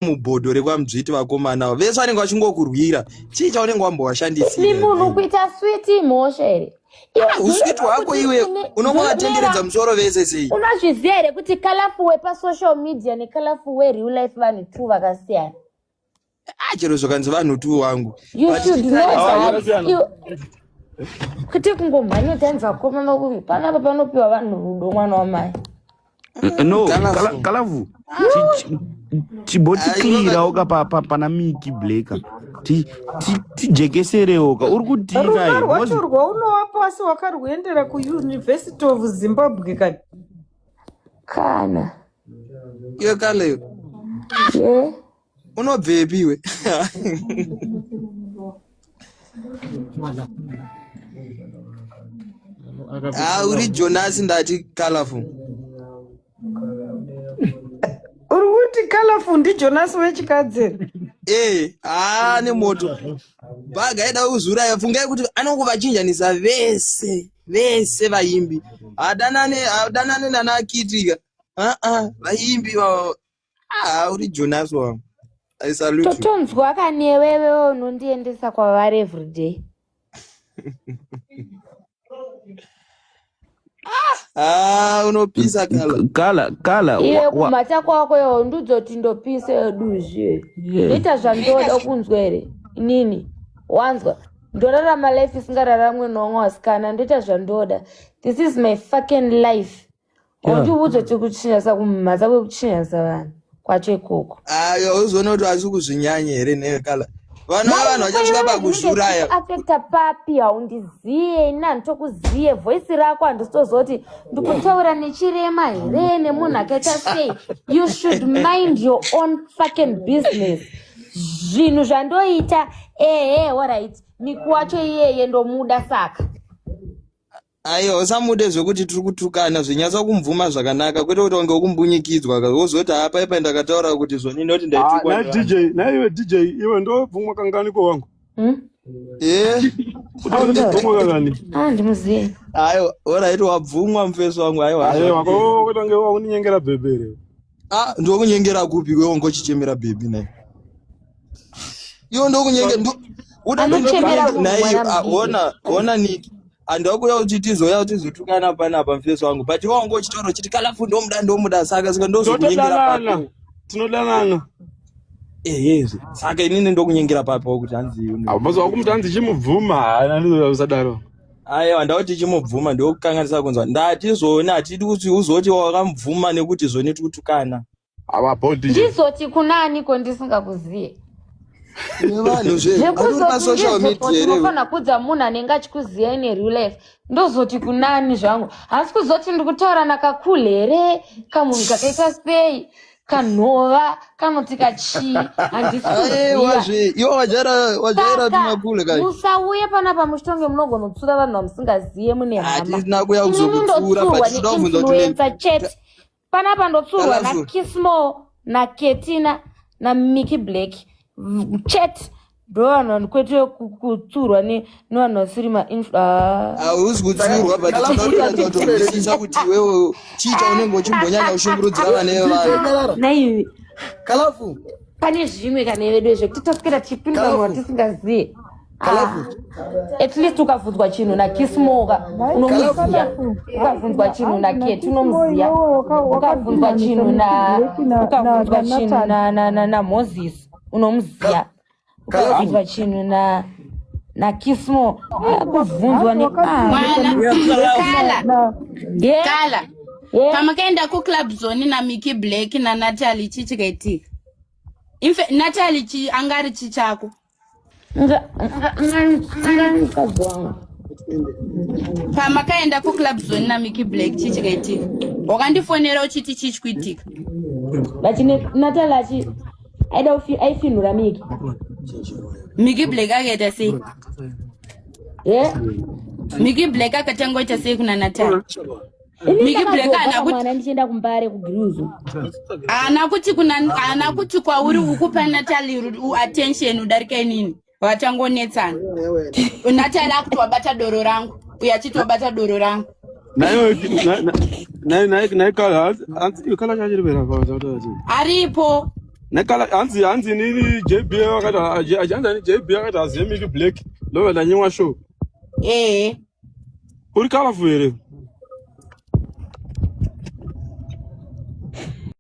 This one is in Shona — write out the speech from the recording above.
mubhodho rekwamuzviti vakomana vese vanenge vachingokurwira chii chaunenge wambowashandisira ni munhu kuita switi mhosva here uswiti hwako iwe unongovatenderedza musoro vese sei unozviziva here kuti kalafu wepasocial media nekalafu wereal life vanhu tu vakasiyana chero zvakanzi vanhu tu wangu you should know kuti kungomhanyotanza vakomana panapa panopiwa vanhu rudo mwana wamai no kalavu tibotikirirawo pana Mickey Black tijekeserewo uri kutika rwacho rwaunova pasi wakarwendera kuUniversity of Zimbabwe kani kana iwe kale unobvepi iwe uri Jonas ndati Colorful uri kuti Colorful ndi Jonas wechikadzi nemoto bhaga aida kuzura fungai kuti anongovachinjanisa vese vaimbi adanane nanakitika vaimbi uri Jonas wangu I salute you totonzwa kanewewe unondiendesa kwavari everyday unopisa kala iwe kumata kwako iwo ndidzoti ndopise eduzvi ita zvandoda kunzwa here inini wanzwa ndorarama life isingararamwe nomwe wasikana ndoita zvandoda this is my fucking life ondiudzoti kuchinyasa kumhatsa kwekuchinyasa vanhu kwacho ikoko uzoona kuti asi kuzvinyanya here nevekala vanhu vachasvika pakuzuraya affecta papi haundiziye ina nditokuziye voice rako handisitozoti ndikutaura nechirema here nemunhu akaita sei you should mind your own fucking business zvinhu zvandoita alright Miku wacho iyeye ndomuda saka aiwa usamude zvekuti tiri kutukana zvinyatsa kumvuma zvakanaka kwete kuti wange ukumbunyikidzwa wozoti apa ipa ndakataura kuti zvoni ndoti ndaitukwa naiwe DJ iwe ndobvumwa kanganiko wangu ndobvumwa kangani ndimuziye aiwa alright wabvumwa mufeso wangu aiwa kwete wange wauninyengera bhebhere ndokunyengera kupi kwewo ngochichemera bhebi naye iwo ndokunyengera ona niki andakuya kuti tizoya kuti tizotukana panapa mufeso wangu but wangu uchitaura chiti Colorful ndomuda saka saka ndozokunyengera papo tinodanana yes saka inini ndokunyengera papo kuti hanzi abazo wakumuti hanzi chimubvuma ana usadaro aiwa ndauti chimubvuma ndokukanganisa kunzwa ndati zona atidi kuti uzoti wakamubvuma nekuti zoni tikutukana ndizoti kunani kondisingakuziye vanhu zvepasocial media ndinofana kudza munhu anenge achikuziya ine real life ndozoti kunani zvangu hasi kuzoti ndikutaura nakakule here kamunhu kakaita sei kanhova kanoti kachii handisiiyo wajaira tumakule kai musauye panapa muchitonge munogona kutsura vanhu vamusingaziye mune hatina kuya kuzokutsura neinfluencer chete panapa ndotsurwa naKismo naKetina naMickey Black chat ndovanhu kwete kutsurwa nevanhu vasiri hauzi kutsurwa but tinototoisisa kuti iwewe chiita unenge uchimbonyanya ushungurudzira vane vanhu naive Colorful pane zvimwe kana vedu zvekuti toswera tichipinda vanhu vatisingaziye at least ukabvunzwa chinhu naKismoka unomuziya ukabvunzwa chinhu naKeti unomuziya ukabvunzwa chinhu naMoses unomuziya ukabvunzwa chinhu naKismo kuvhunzwa Kala pamakaenda kuClub Zone naMickey Black naNatalie chichikaitika Natalie angari chichako pamakaenda kuClub Zone naMickey Black chichikaitika wakandifonera uchiti chichikuitika lachine Natalie aida aifinura Mickey Black akaita sei Mickey Black akatangoita sei kuna Natalie Mickey Black ana ndichenda kumbare kugruzo ana kuti kwauri ukupa Natalie attention udarika nini watangonetsana Natalie akutobata doro rangu uyachitobata doro rangu naye kala chachiripera aripo Nekala hanzi nini JB wakati ajanda JB wakati azemi ki Blake. Lo la nywa show. Eh. Uri Colorful ere.